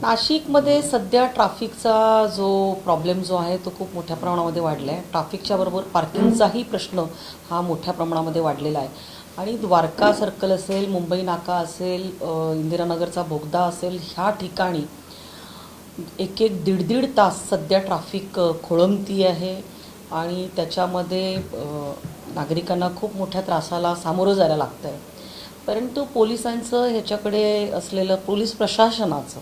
नाशिकमध्ये सध्या ट्रॅफिकचा जो प्रॉब्लेम जो आहे तो खूप मोठ्या प्रमाणामध्ये वाढला आहे. ट्रॅफिकच्या बरोबर पार्किंगचाही प्रश्न हा मोठ्या प्रमाणामध्ये वाढलेला आहे. आणि द्वारका सर्कल असेल, मुंबई नाका असेल, इंदिरानगरचा बोगदा असेल, ह्या ठिकाणी एक एक दीड दीड तास सध्या ट्रॅफिक खोळंबती आहे. आणि त्याच्यामध्ये नागरिकांना खूप मोठ्या त्रासाला सामोरं जायला लागतं आहे. परंतु पोलिसांचं ह्याच्याकडे असलेलं, पोलीस प्रशासनाचं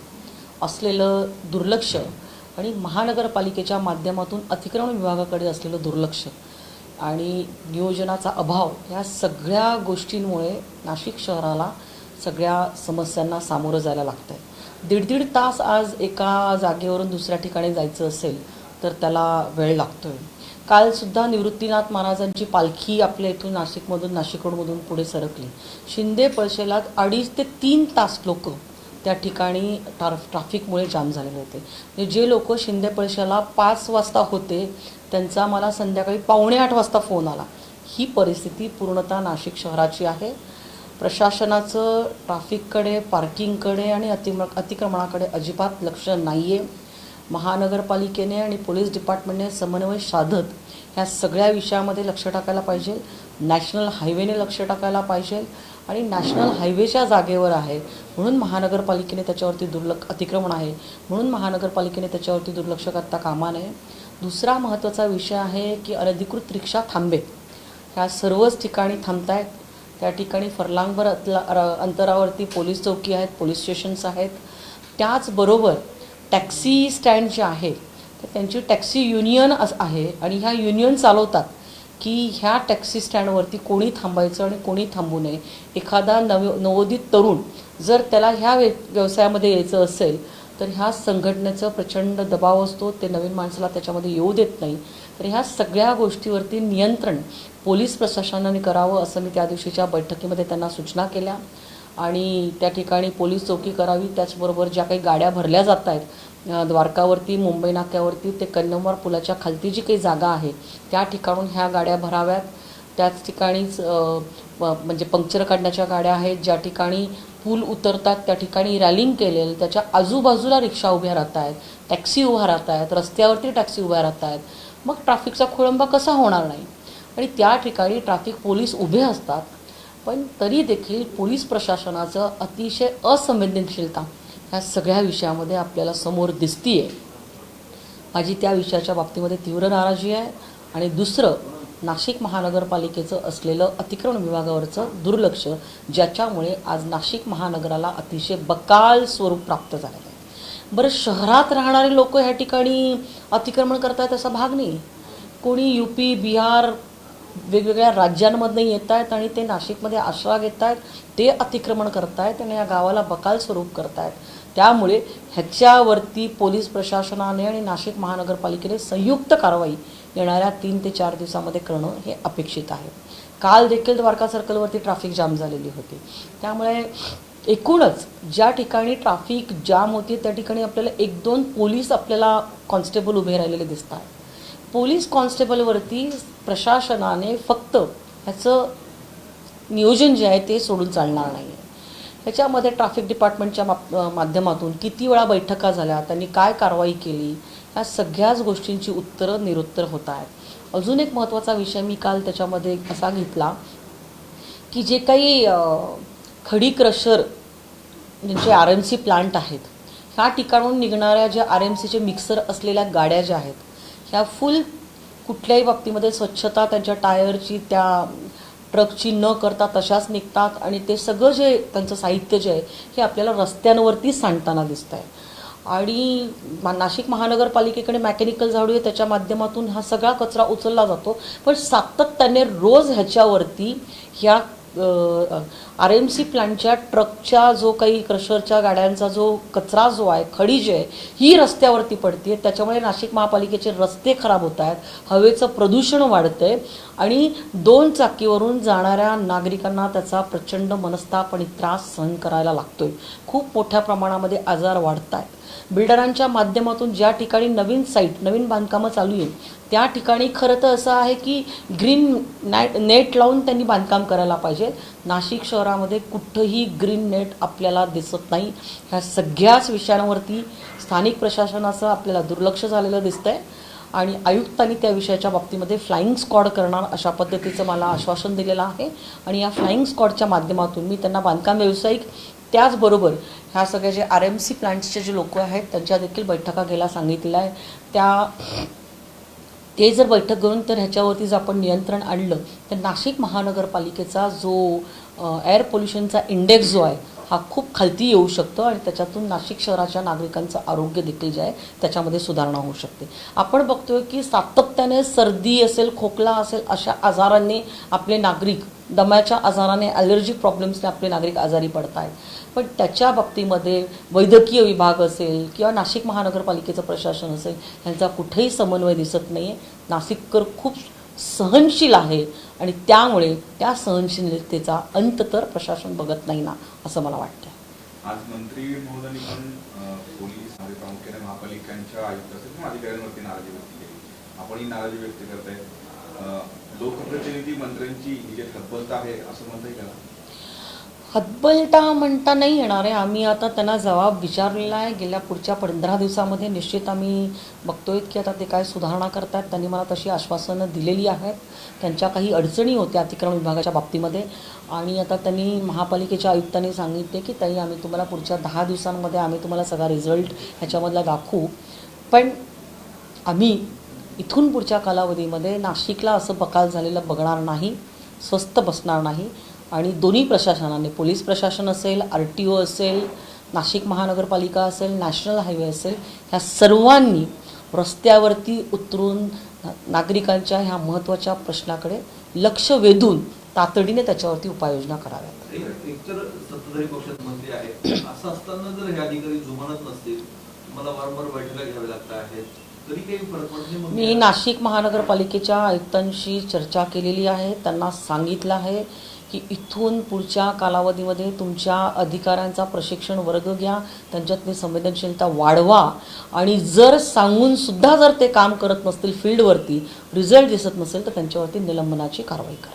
असलेलं दुर्लक्ष आणि महानगरपालिकेच्या माध्यमातून अतिक्रमण विभागाकडे असलेलं दुर्लक्ष आणि नियोजनाचा अभाव, या सगळ्या गोष्टींमुळे नाशिक शहराला सगळ्या समस्यांना सामोरं जायला लागतं आहे. दीड दीड तास आज एका जागेवरून दुसऱ्या ठिकाणी जायचं असेल तर त्याला वेळ लागतो आहे. कालसुद्धा निवृत्तीनाथ महाराजांची पालखी आपल्या इथून नाशिक रोडमधून पुढे सरकली. शिंदे पळशेला 2.5 ते 3 तास लोक त्या ठिकाणी ट्रॅफिकमुळे जाम झालेले होते. म्हणजे जे लोक शिंदे पळशेला 5 वाजता होते त्यांचा मला संध्याकाळी 7:45 वाजता फोन आला. ही परिस्थिती पूर्णतः नाशिक शहराची आहे. प्रशासनाचं ट्रॅफिककडे, पार्किंगकडे आणि अतिक्रमणाकडे अजिबात लक्ष नाही आहे. महानगरपालिकेने आणि पोलीस डिपार्टमेंटने समन्वय साधत ह्या सगळ्या विषयामध्ये लक्ष टाकायला पाहिजे. नॅशनल हायवेने लक्ष टाकायला पाहिजे. आणि नॅशनल हायवेच्या जागेवर आहे म्हणून महानगरपालिकेने त्याच्यावरती अतिक्रमण आहे म्हणून महानगरपालिकेने त्याच्यावरती दुर्लक्ष करता कामा नये. दुसरा महत्त्वाचा विषय आहे की अनधिकृत रिक्षा थांबे ह्या सर्वच ठिकाणी थांबत आहेत. त्या ठिकाणी फरलांगभर अंतरावरती पोलीस चौकी आहेत, पोलीस स्टेशन्स आहेत. त्याचबरोबर टॅक्सी स्टँड जे आहे तर त्यांची टॅक्सी युनियन आहे आणि ह्या युनियन चालवतात की ह्या टॅक्सी स्टँडवरती कोणी थांबायचं आणि कोणी थांबू नये. एखादा नवोदित तरुण जर त्याला ह्या व्यवसायामध्ये यायचं असेल तर ह्या संघटनेचं प्रचंड दबाव असतो, ते नवीन माणसाला त्याच्यामध्ये येऊ देत नाही. तर ह्या सगळ्या गोष्टीवरती नियंत्रण पोलीस प्रशासनाने करावं असं मी त्या दिवशीच्या बैठकीमध्ये त्यांना सूचना केल्या. आणि त्या ठिकाणी पोलीस चौकी करावी. त्याचबरोबर ज्या काही गाड्या भरल्या जात आहेत द्वारकावरती, मुंबई नाक्यावरती, ते कन्नमवार पुलाच्या खालती जी काही जागा आहे त्या ठिकाणून ह्या गाड्या भराव्यात. त्याच ठिकाणीच म्हणजे पंक्चर काढण्याच्या गाड्या आहेत. ज्या ठिकाणी पूल उतरतात त्या ठिकाणी रॅलिंग केलेलं, त्याच्या आजूबाजूला रिक्षा उभ्या राहत आहेत, टॅक्सी उभ्या राहत आहेत, रस्त्यावरती टॅक्सी उभ्या राहत आहेत. मग ट्रॅफिकचा खोळंबा कसा होणार नाही. आणि त्या ठिकाणी ट्रॅफिक पोलीस उभे असतात पण तरी देखील पोलीस प्रशासनाचं अतिशय असंवेदनशीलता ह्या सगळ्या विषयामध्ये आपल्याला समोर दिसतीये. माझी त्या विषयाच्या बाबतीमध्ये तीव्र नाराजी आहे. आणि दुसरं, नाशिक महानगरपालिकेचं असलेलं अतिक्रमण विभागावरचं दुर्लक्ष, ज्याच्यामुळे आज नाशिक महानगराला अतिशय बकाल स्वरूप प्राप्त झालेलं आहे. बरं, शहरात राहणारे लोक ह्या ठिकाणी अतिक्रमण करतायत असा भाग नाही. कोणी UP, बिहार, वेगवेगळ्या राज्यांमधनं येत आहेत आणि ते नाशिकमध्ये आश्रय घेत आहेत, ते अतिक्रमण करत आहेत आणि या गावाला बकाल स्वरूप करत आहेत. त्यामुळे ह्याच्यावरती पोलीस प्रशासनाने आणि नाशिक महानगरपालिकेने संयुक्त कारवाई येणाऱ्या 3 ते 4 दिवसामध्ये करणं हे अपेक्षित आहे. काल देखील द्वारका सर्कलवरती ट्रॅफिक जाम झालेली होती. त्यामुळे एकूणच ज्या ठिकाणी ट्रॅफिक जाम होती त्या ठिकाणी आपल्याला 1-2 पोलीस आपल्याला कॉन्स्टेबल उभे राहिलेले दिसतात. पोलीस कॉन्स्टेबलवरती प्रशासनाने फक्त ह्याचं नियोजन जे आहे ते सोडून चालणार नाही आहे. ह्याच्यामध्ये ट्रॅफिक डिपार्टमेंटच्या माध्यमातून किती वेळा बैठका झाल्या, त्यांनी काय कारवाई केली, ह्या सगळ्याच गोष्टींची उत्तरं निरुत्तर होत आहेत. अजून एक महत्त्वाचा विषय मी काल त्याच्यामध्ये असा घेतला की जे काही खडी क्रशर ज्यांचे RMC प्लांट आहेत ह्या ठिकाणून निघणाऱ्या ज्या RMCचे मिक्सर असलेल्या गाड्या ज्या आहेत ह्या फुल कुठल्याही बाबतीमध्ये स्वच्छता त्यांच्या टायरची, त्या ट्रकची न करता तशाच निघतात. आणि ते सगळं जे त्यांचं साहित्य जे आहे हे आपल्याला रस्त्यांवरती सांडताना दिसतं आहे. आणि नाशिक महानगरपालिकेकडे मेकॅनिकल झाडू आहे, त्याच्या माध्यमातून हा सगळा कचरा उचलला जातो. पण सातत्याने रोज ह्याच्यावरती ह्या RMC प्लांटच्या ट्रकच्या जो काही क्रशरच्या गाड्यांचा जो कचरा जो आहे, खडी जी आहे ही रस्त्यावरती पडते. त्याच्यामुळे नाशिक महापालिकेचे रस्ते खराब होत आहेत, हवेचं प्रदूषण वाढतंय आणि 2 चाकीवरून जाणाऱ्या नागरिकांना त्याचा प्रचंड मनस्ताप आणि त्रास सहन करायला लागतोय. खूप मोठ्या प्रमाणामध्ये आजार वाढत आहेत. बिल्डरांच्या माध्यमातून ज्या ठिकाणी नवीन साईट, नवीन बांधकामं चालू आहे त्या ठिकाणी खरं तर असं आहे की ग्रीन नेट लावून त्यांनी बांधकाम करायला पाहिजे. नाशिक शहरात शहरामध्ये कुठंही ग्रीन नेट आपल्याला दिसत नाही. ह्या सगळ्याच विषयांवरती स्थानिक प्रशासनाचं आपल्याला दुर्लक्ष झालेलं दिसतंय आणि आयुक्तांनी त्या विषयाच्या बाबतीमध्ये फ्लाईंग स्क्वॉड करणार अशा पद्धतीचं मला आश्वासन दिलेलं आहे. आणि या फ्लाईंग स्क्वॉडच्या माध्यमातून मी त्यांना बांधकाम व्यावसायिक त्याचबरोबर ह्या सगळ्या जे RMC प्लांट्सचे जे लोक आहेत त्यांच्या देखील बैठका घ्यायला सांगितलेल्या आहे. ते जर बैठक घेऊन तर ह्याच्यावरती जर आपण नियंत्रण आणलं तर नाशिक महानगरपालिकेचा जो एअर पोल्युशनचा इंडेक्स जो आहे हा खूप खालती येऊ शकतो आणि त्याच्यातून नाशिक शहराच्या नागरिकांचं आरोग्य देखील जे आहे त्याच्यामध्ये सुधारणा होऊ शकते. आपण बघतोय की सातत्याने सर्दी असेल, खोकला असेल अशा आजारांनी आपले नागरिक, दम्याच्या आजाराने, ॲलर्जिक प्रॉब्लेम्सने आपले नागरिक आजारी पडत आहेत. पण त्याच्या बाबतीमध्ये वैद्यकीय विभाग असेल किंवा नाशिक महानगरपालिकेचं प्रशासन असेल यांचा कुठेही समन्वय दिसत नाही आहे. नाशिककर खूप सहनशील आहे आणि त्यामुळे त्या सहनशीलतेचा अंत तर प्रशासन बघत नाही ना असं मला वाटतं. आज मंत्री महोदयांनी पण पोलीस आणि प्रामुख्याने महापालिकांच्या आयुक्त असेल किंवा अधिकाऱ्यांवरती नाराजी व्यक्त केली. आपणही नाराजी व्यक्त करताय. लोकप्रतिनिधी मंत्र्यांची ही जी हतबलता आहे असं म्हणता येईल का? हतबलता म्हणता नाही येणार आहे. आम्ही आता त्यांना जबाब विचारलेला आहे. गेल्या पुढच्या 15 दिवसामध्ये निश्चित आम्ही बघतोय की आता ते काय सुधारणा करतात. त्यांनी मला तशी आश्वासनं दिलेली आहेत. त्यांच्या काही अडचणी होत्या अतिक्रमण विभागाच्या बाबतीमध्ये आणि आता त्यांनी महापालिकेच्या आयुक्तांनी सांगितले की ताई आम्ही तुम्हाला पुढच्या 10 दिवसांमध्ये आम्ही तुम्हाला सगळा रिझल्ट ह्याच्यामधला दाखवू. पण आम्ही इथून पुढच्या कालावधीमध्ये नाशिकला असं बकाल झालेलं बघणार नाही, स्वस्त बसणार नाही. आणि दोन्ही प्रशासनाने, पोलीस प्रशासन असेल, RTO असेल, नाशिक महानगरपालिका असेल, नॅशनल हायवे असेल, ह्या सर्वांनी रस्त्यावरती उतरून नागरिकांच्या ह्या महत्त्वाच्या प्रश्नाकडे लक्ष वेधून तातडीने त्याच्यावरती उपाययोजना कराव्यात. एकतर सत्ताधारी पक्षात मंत्री आहेत, असं असताना जर हे अधिकारी जुमानत नसतील, मला वारंवार बैठका घ्याव्या लागत आहेत, तरी काही फरक पडत नाही. मी नाशिक महानगरपालिकेच्या आयुक्तांशी चर्चा केलेली आहे. त्यांना सांगितलं आहे की इथून पुढच्या कालावधीमध्ये तुमच्या अधिकाऱ्यांचा प्रशिक्षण वर्ग घ्या, त्यांच्यातली संवेदनशीलता वाढवा आणि जर सांगूनसुद्धा जर ते काम करत नसतील, फील्डवरती रिझल्ट दिसत नसेल तर त्यांच्यावरती निलंबनाची कारवाई करा.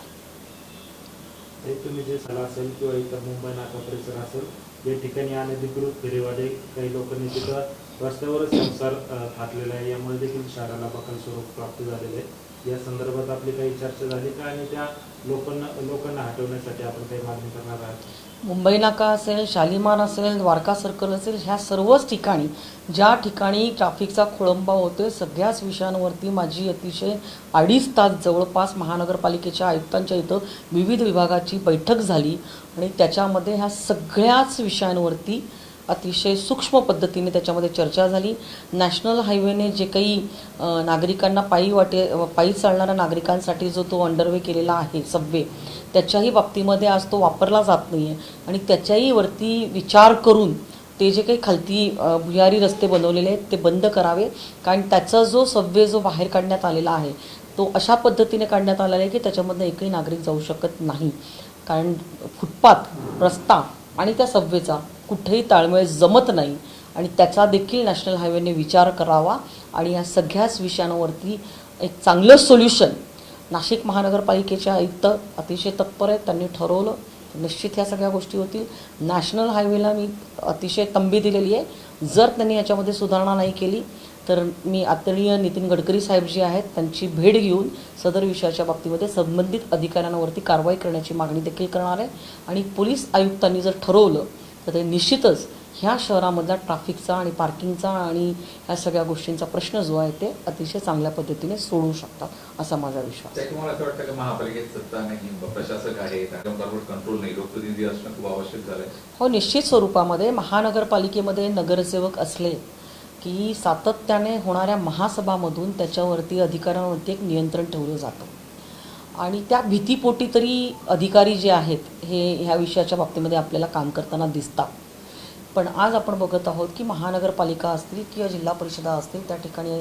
तुम्ही जे सला असेल किंवा इतर मुंबई नाका परिसर असेल या ठिकाणी अनधिकृत फेरीवाले काही लोकांनी तिथं रस्त्यावरच संसार थाटलेला आहे, यामुळे देखील शहराला बकाल स्वरूप प्राप्त झालेले आहे. या संदर्भात आपली काही चर्चा झाली का आणि त्या लोकांना हटवण्यासाठी आपण काही मागणी करणार आहात? मुंबई नाका असेल, शालिमार असेल, द्वारका सर्कल असेल, ह्या सर्वच ठिकाणी ज्या ठिकाणी ट्रॅफिकचा खोळंबा होतोय सगळ्याच विषयांवरती माझी अतिशय 2.5 तास जवळपास महानगरपालिकेच्या आयुक्तांच्या इथं विविध विभागाची बैठक झाली आणि त्याच्यामध्ये ह्या सगळ्याच विषयांवरती अतिशय सूक्ष्म पद्धतीने त्याच्यामध्ये चर्चा झाली. नॅशनल हायवेने जे काही नागरिकांना पायी चालणाऱ्या नागरिकांसाठी जो तो अंडरवे केलेला आहे सबवे, त्याच्याही बाबतीमध्ये आज तो वापरला जात नाही आहे आणि त्याच्याही वरती विचार करून ते जे काही खालती भुयारी रस्ते बनवलेले आहेत ते बंद करावे. कारण त्याचा जो सबवे जो बाहेर काढण्यात आलेला आहे तो अशा पद्धतीने काढण्यात आलेला आहे की त्याच्यामधनं एकही नागरिक जाऊ शकत नाही. कारण फुटपाथ, रस्ता आणि त्या सबवेचा कुठेही ताळमेळ जमत नाही आणि त्याचा देखील नॅशनल हायवेने विचार करावा आणि या सगळ्याच विषयांवरती एक चांगलं सोल्युशन नाशिक महानगरपालिकेचे आयुक्त अतिशय तत्पर आहेत. त्यांनी ठरवलं निश्चित ह्या सगळ्या गोष्टी होतील. नॅशनल हायवेला मी अतिशय तंबी दिलेली आहे. जर त्यांनी याच्यामध्ये सुधारणा नाही केली तर मी आदरणीय नितीन गडकरी साहेब जे आहेत त्यांची भेट घेऊन सदर विषयाच्या बाबतीमध्ये संबंधित अधिकाऱ्यांवरती कारवाई करण्याची मागणी देखील करणार आहे. आणि पोलीस आयुक्तांनी जर ठरवलं तर ते निश्चितच ह्या शहरामधला ट्रॅफिकचा आणि पार्किंगचा आणि ह्या सगळ्या गोष्टींचा प्रश्न जो आहे ते अतिशय चांगल्या पद्धतीने सोडवू शकतात असा माझा विश्वास आहे. तुम्हाला असं वाटतं की महापालिकेत सत्ता नाही, प्रशासक आहे, त्याच्यावर कंट्रोल नाही, लोकप्रतिनिधी असणं खूप आवश्यक झालंय? हो, निश्चित स्वरूपामध्ये महानगरपालिकेमध्ये नगरसेवक असले की सातत्याने होणाऱ्या महासभामधून त्याच्यावरती अधिकाऱ्यांवरती एक नियंत्रण ठेवलं जातं आणि त्या भीतीपोटी तरी अधिकारी जे आहेत हे ह्या विषयाच्या बाबतीमध्ये आपल्याला काम करताना दिसतात. पण आज आपण बघत आहोत की महानगरपालिका असतील किंवा जिल्हा परिषदा असतील त्या ठिकाणी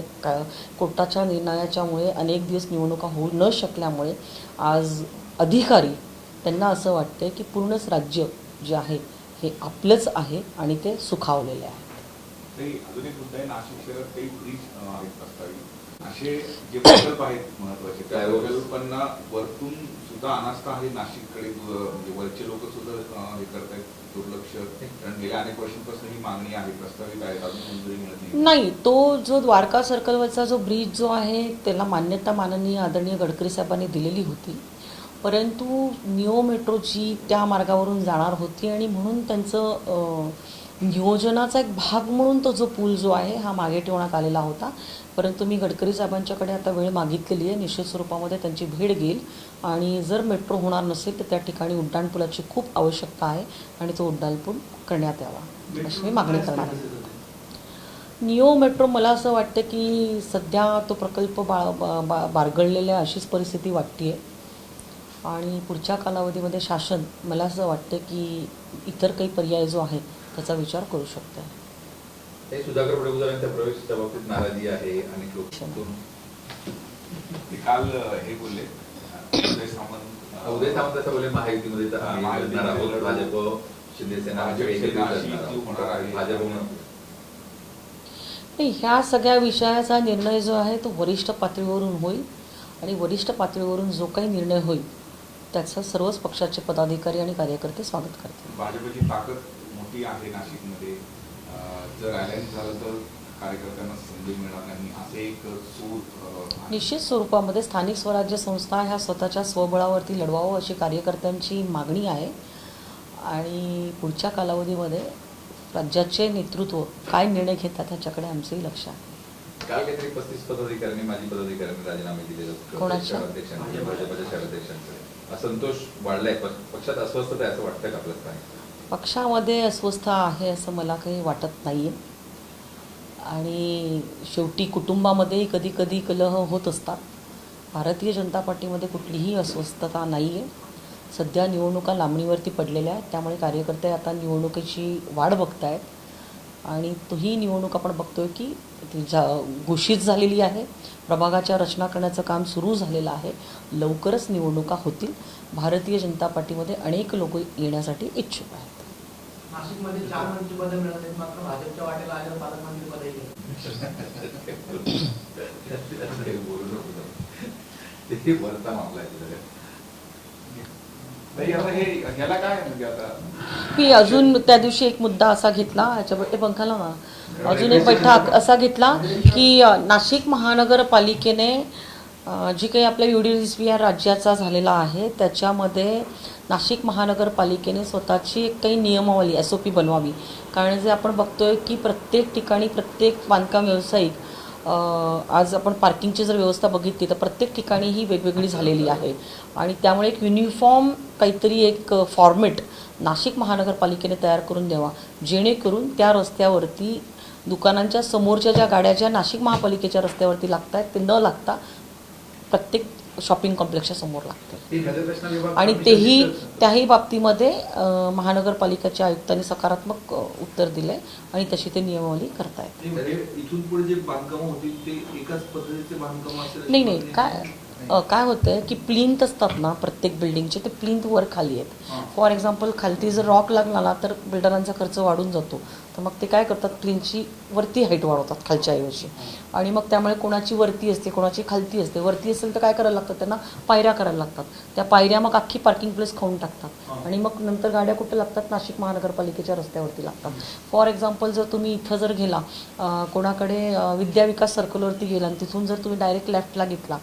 कोर्टाच्या निर्णयाच्यामुळे अनेक दिवस निवडणुका होऊ न शकल्यामुळे आज अधिकारी त्यांना असं वाटतं की पूर्णच राज्य जे आहे हे आपलंच आहे आणि ते सुखावलेले आहे. तरी अजून एक मुद्दा आहे, नाशिक शहरात काही ब्रिज आहेत प्रस्तावित, असे जे प्रकल्प आहेत महत्वाचे त्या प्रकल्पांना वरतून सुद्धा अनास्था आहे नाशिककडे, म्हणजे वरचे लोक सुद्धा हे करतायत दुर्लक्ष, कारण गेल्या अनेक वर्षांपासून ही मागणी आहे, प्रस्तावित आहे, अजून मंजुरी मिळत नाही. तो जो द्वारका सर्कलवरचा जो ब्रिज जो आहे त्याला मान्यता माननीय आदरणीय गडकरी साहेबांनी दिलेली होती, परंतु निओ मेट्रो जी त्या मार्गावरून जाणार होती आणि म्हणून त्यांचं नियोजनाचा एक भाग म्हणून तो जो पूल जो आहे हा मागे ठेवण्यात आलेला होता. परंतु मी गडकरी साहेबांच्याकडे आता वेळ मागितलेली आहे, निश्चित स्वरूपामध्ये त्यांची भेट घेईल आणि जर मेट्रो होणार नसेल तर त्या ठिकाणी उड्डाणपुलाची खूप आवश्यकता आहे आणि तो उड्डाणपूल करण्यात यावा अशी मी मागणी करणार आहे. निओ मेट्रो मला असं वाटतं की सध्या तो प्रकल्प बारगळलेला अशीच परिस्थिती वाटते आहे आणि पुढच्या कालावधीमध्ये शासन मला असं वाटतं की इतर काही पर्याय जो आहे त्याचा विचार करू शकतं. हे सुधाकर बडगुजरांच्या प्रवेशाच्या बाबतीत नाराजी आहे आणि लोक काल हे बोलले उदय सामंत असं बोलले महायुतीमध्ये तर आम्ही लढणार आहोत, भाजप शिंदेसेना भाजप नाही. ह्या सगळ्या विषयाचा निर्णय जो आहे तो वरिष्ठ पातळीवरून होईल आणि वरिष्ठ पातळीवरून जो काही निर्णय होईल त्याचं सर्वच पक्षाचे पदाधिकारी आणि कार्यकर्ते स्वागत करतील. भाजपची ताकद मोठी आहे नाशिकमध्ये, जर अलायन्स झालं तर कार्यकर्त्यांना संधी मिळणार नाही असे एक सूर निश्चित स्वरूपामध्ये स्थानिक स्वराज्य संस्था ह्या स्वतःच्या स्वबळावरती लढवावं अशी कार्यकर्त्यांची मागणी आहे आणि पुढच्या कालावधीमध्ये राज्याचे नेतृत्व काय निर्णय घेतात ह्याच्याकडे आमचंही लक्ष आहे. काल काहीतरी 35 पदाधिकाऱ्यांनी माजी पदाधिकाऱ्यांनी राजीनामे दिले कोणाच्या? भाजपच्या शहराध्यक्षांकडे असंतोष वाढलाय, पक्षात अस्वस्थता आहे असं वाटतं का आपल्याला काय? पक्षामध्ये अस्वस्थता आहे असं मला काही वाटत नाही आहे आणि शेवटी कुटुंबामध्येही कधी कधी कलह होत असतात. भारतीय जनता पार्टीमध्ये कुठलीही अस्वस्थता नाही आहे. सध्या निवडणुका लांबणीवरती पडलेल्या आहेत, त्यामुळे कार्यकर्ते आता निवडणुकीची वाट बघत आहेत आणि ही निवडणूक आपण बघतोय की घोषित झालेली आहे. प्रभागाच्या रचना करण्याचं काम सुरू झालेलं आहे. लवकरच निवडणुका होतील. भारतीय जनता पार्टीमध्ये अनेक लोक येण्यासाठी इच्छुक आहेत. नाशिकमध्ये 4 मंत्रिपदे मिळाली आहेत, मात्र भाजपच्या वाटेला आल्यावर पालकमंत्रीपदही ते वरचा मामला आहे. तरी आता हे ह्याला काय म्हणजे आता मी अजून त्या दिवशी एक मुद्दा असा घेतला, याच्याबद्दल पंखाला ना अजून एक बैठक असा घेतला की नाशिक महानगरपालिकेने जी काही आपल्या UDSBR राज्याचा झालेला आहे त्याच्यामध्ये नाशिक महानगरपालिकेने स्वतःची एक काही नियमावली SOP बनवावी. कारण जे आपण बघतोय की प्रत्येक ठिकाणी प्रत्येक बांधकाम व्यावसायिक आज आपण पार्किंगची जर व्यवस्था बघितली तर प्रत्येक ठिकाणी ही वेगवेगळी झालेली आहे आणि त्यामुळे एक युनिफॉर्म काहीतरी एक फॉर्मेट नाशिक महानगरपालिकेने तयार करून द्यावा, जेणेकरून त्या रस्त्यावरती दुकानांच्या समोरच्या ज्या गाड्या ज्या नाशिक महापालिकेच्या रस्त्यावरती लागत आहेत ते न लागता प्रत्येक शॉपिंग कॉम्प्लेक्सच्या समोर लागतात आणि त्याही बाबतीमध्ये महानगरपालिकेच्या आयुक्तांनी सकारात्मक उत्तर दिले आणि तशी ते नियमावली करतायत. इथून पुढे जे बांधकाम होतील ते एकाच पद्धतीचे बांधकाम असेल? नाही काय होतं की प्लिंथ असतात ना प्रत्येक बिल्डिंगचे, ते प्लिंथ वर खाली आहेत. फॉर एक्झाम्पल खालती जर रॉक लागला तर बिल्डरांचा खर्च वाढून जातो, तर मग ते काय करतात प्लिंथची वरती हाईट वाढवतात खालच्या ऐवजी आणि मग त्यामुळे कोणाची वरती असते कोणाची खालती असते. वरती असेल तर काय करायला लागतं त्यांना पायऱ्या करायला लागतात. त्या पायऱ्या मग अख्खी पार्किंग प्लेस खाऊन टाकतात आणि मग नंतर गाड्या कुठे लागतात नाशिक महानगरपालिकेच्या रस्त्यावरती लागतात. फॉर एक्झाम्पल जर तुम्ही इथं जर गेला कोणाकडे विद्या विकास सर्कलवरती गेला आणि तिथून जर तुम्ही डायरेक्ट लेफ्टला घेतला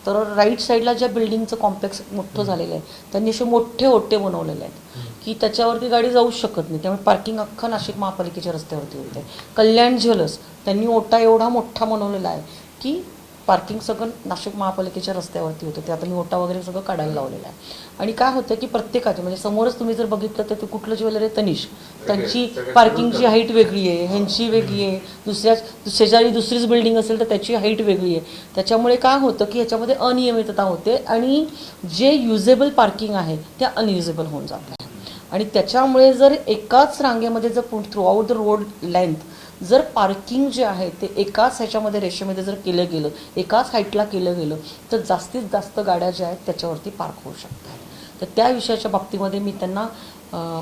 तर राईट साईडला ज्या बिल्डिंगचं कॉम्प्लेक्स मोठं झालेलं आहे त्यांनी असे मोठे ओटे बनवलेले आहेत की त्याच्यावरती गाडी जाऊच शकत नाही, त्यामुळे पार्किंग अख्खा नाशिक महापालिकेच्या रस्त्यावरती होते. कल्याण ज्वेलर्स त्यांनी ओटा एवढा मोठा बनवलेला आहे की पार्किंग सगळं नाशिक महापालिकेच्या रस्त्यावरती होतं. ते आता मी ओटा वगैरे सगळं काढायला लावलेलं आहे आणि काय होतं की प्रत्येकाचे म्हणजे समोरच तुम्ही जर बघितलं तर ते कुठलं ज्वेलर आहे तनिष्क, त्यांची पार्किंगची हाईट वेगळी आहे, ह्यांची वेगळी आहे, शेजारी दुसरीच बिल्डिंग असेल तर त्याची हाईट वेगळी आहे. त्याच्यामुळे काय होतं की ह्याच्यामध्ये अनियमितता होते आणि जे युजेबल पार्किंग आहे ते अनयुजेबल होऊन जातं आणि त्याच्यामुळे जर एकाच रांगेमध्ये जर थ्रूआउट द रोड लेंथ जर पार्किंग जे आहे ते एकाच ह्याच्यामध्ये रेषेमध्ये जर केलं गेलं, एकाच हाईटला केलं गेलं तर जास्तीत जास्त गाड्या ज्या आहेत त्याच्यावरती पार्क होऊ शकतात. तर त्या विषयाच्या बाबतीमध्ये मी त्यांना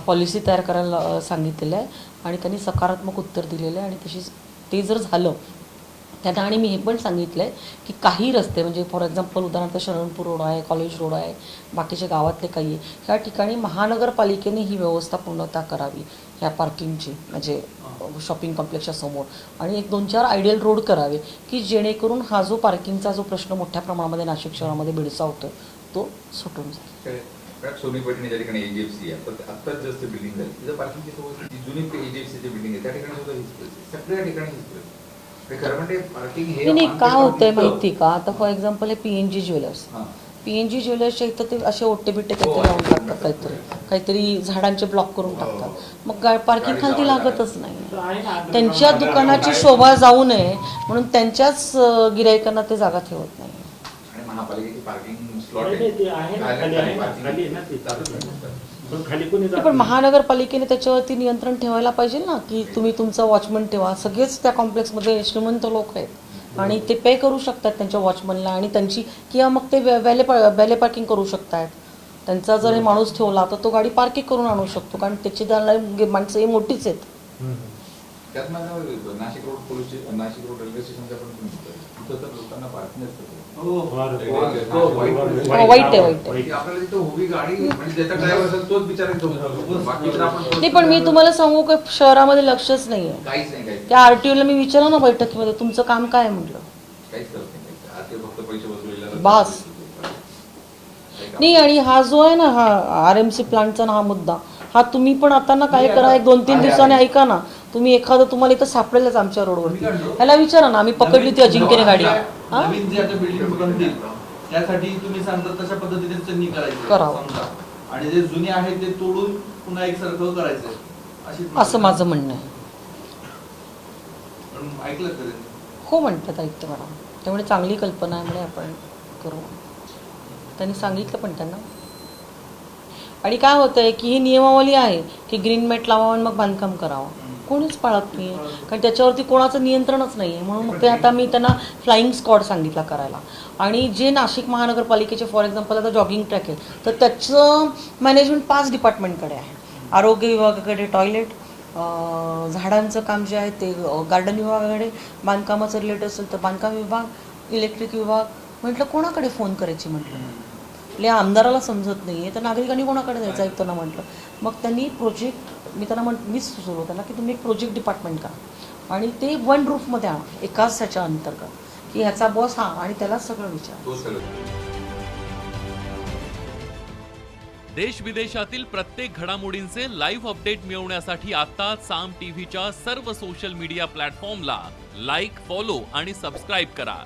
पॉलिसी तयार करायला सांगितलेलं आहे आणि त्यांनी सकारात्मक उत्तर दिलेलं आहे. आणि तशीच ते जर झालं त्यांना, आणि मी हे पण सांगितलं आहे की काही रस्ते म्हणजे फॉर एक्झाम्पल उदाहरणार्थ शरणपूर रोड आहे, कॉलेज रोड आहे, बाकीच्या गावातले काही आहे, ह्या ठिकाणी महानगरपालिकेने ही व्यवस्था पूर्णतः करावी ह्या पार्किंगची, म्हणजे शॉपिंग कॉम्प्लेक्सच्या समोर, आणि एक 2-4 आयडियल रोड करावे की जेणेकरून हा जो पार्किंगचा जो प्रश्न मोठ्या प्रमाणामध्ये नाशिक शहरामध्ये भेडसावतो तो सुटून जाईल. सोनी पैठणी ज्या ठिकाणी एजीएफसी आहे, तर आत्ताच जस्ट बिल्डिंग झाली, तिथं पार्किंगची सोय, जी जुनी एजीएफसीची बिल्डिंग आहे त्या ठिकाणी सुद्धा हीच परिस्थिती, सगळ्या ठिकाणी हीच परिस्थिती. हे खरं म्हणजे पार्किंग हे नाही काय होतंय माहिती का, आता फॉर एक्झाम्पल हे PNG ज्वेलर्स, हां. PNG ज्वेलर्सच्या इथं ते असे ओट्टे बिट्टे काहीतरी लावून टाकतात, काहीतरी झाडांचे ब्लॉक करून टाकतात, मग पार्किंग खालती लागतच नाही. त्यांच्या दुकानाची शोभा जाऊ नये म्हणून त्यांच्याच गिरायकांना ते जागा ठेवत नाही. आणि महापालिकेची पार्किंग स्लॉट नाही, ते आहे ना, खाली आहे ना, खाली आहे ना ते. पण खाली कोणी जात पण नाही. महानगरपालिकेने त्याच्यावरती नियंत्रण ठेवायला पाहिजे ना, की तुम्ही तुमचा वॉचमन ठेवा. सगळेच त्या कॉम्प्लेक्समध्ये श्रीमंत लोक आहेत आणि ते पे करू शकतात त्यांच्या वॉचमनला, आणि त्यांची, किंवा मग ते वॅले पार्किंग करू शकतात. त्यांचा जर हे माणूस ठेवला तर तो गाडी पार्किंग करून आणू शकतो, कारण त्याची माणसं ही मोठीच आहेत. त्यात माझ्या Nashik road police station, Nashik road railway स्टेशनच्या पण तिथं तर लोकांना पार्किंग असतं. वाईट आहे. आपल्याला तिथं उभी गाडी म्हणजे ज्याचा ड्रायव्हर असेल तोच बिचारा बाकी तर आपण नाही, पण मी तुम्हाला सांगू का, शहरामध्ये लक्षच नाही आहे. काहीच नाही, काहीच त्या RTOला मी विचारलं ना बैठकीमध्ये, तुमचं काम काय आहे म्हटलं, काहीच करत नाही. आता फक्त पैसे वसुलीला बास. नाही, आणि हा जो आहे ना, हा RMC प्लांटचा ना हा मुद्दा, हा तुम्ही पण आता ना काय करा, एक 2-3 दिवसांनी ऐका ना, तुम्ही एखादं तुम्हाला इथं सापडेलच आमच्या रोडवरती, ह्याला विचारा ना, आम्ही पकडली ती अजिंक्यने गाडी. नवीन जे आता बिल्डिंग बनतील त्यासाठी तुम्ही सांगता तशा पद्धतीने त्यांनी करावं. समजा, आणि जे जुने आहे ते तोडून पुन्हा एकसारखं करायचं अशी असं माझं म्हणणं आहे. पण ऐकलं का त्यांनी? हो म्हणतात, ऐकतं मॅडम. त्यामुळे चांगली कल्पना आहे, म्हणे आपण करू. त्यांनी सांगितलं पण त्यांना. आणि काय होतं आहे की ही नियमावली आहे की ग्रीन मॅट लावावं आणि मग बांधकाम करावं, कोणीच पाळत नाही आहे, कारण त्याच्यावरती कोणाचं नियंत्रणच नाही आहे. म्हणून मग ते आता मी त्यांना फ्लाईंग स्क्वॉड सांगितला करायला. आणि जे नाशिक महानगरपालिकेचे फॉर एक्झाम्पल आता जॉगिंग ट्रॅक आहे, तर त्याचं मॅनेजमेंट 5 डिपार्टमेंटकडे आहे. आरोग्य विभागाकडे टॉयलेट, झाडांचं काम जे आहे ते गार्डन विभागाकडे, बांधकामाचं रिलेटेड असेल तर बांधकाम विभाग, इलेक्ट्रिक विभाग. म्हटलं कोणाकडे फोन करायची, म्हटलं आपल्या आमदाराला समजत नाही आहे तर नागरिकांनी कोणाकडे जायचं, ऐकताना म्हटलं. मग त्यांनी प्रोजेक्ट, मीच सुचवलं त्यांना की तुम्ही एक प्रोजेक्ट डिपार्टमेंट करा आणि ते वन रूफमध्ये आणा, एकाच त्याच्या अंतर्गत, की ह्याचा बॉस हा आणि त्याला सगळं विचार. देश विदेशातील प्रत्येक घडामोडींचे लाईव्ह अपडेट मिळवण्यासाठी आता साम टीव्हीच्या सर्व सोशल मीडिया प्लॅटफॉर्मला लाईक, फॉलो आणि सबस्क्राईब करा.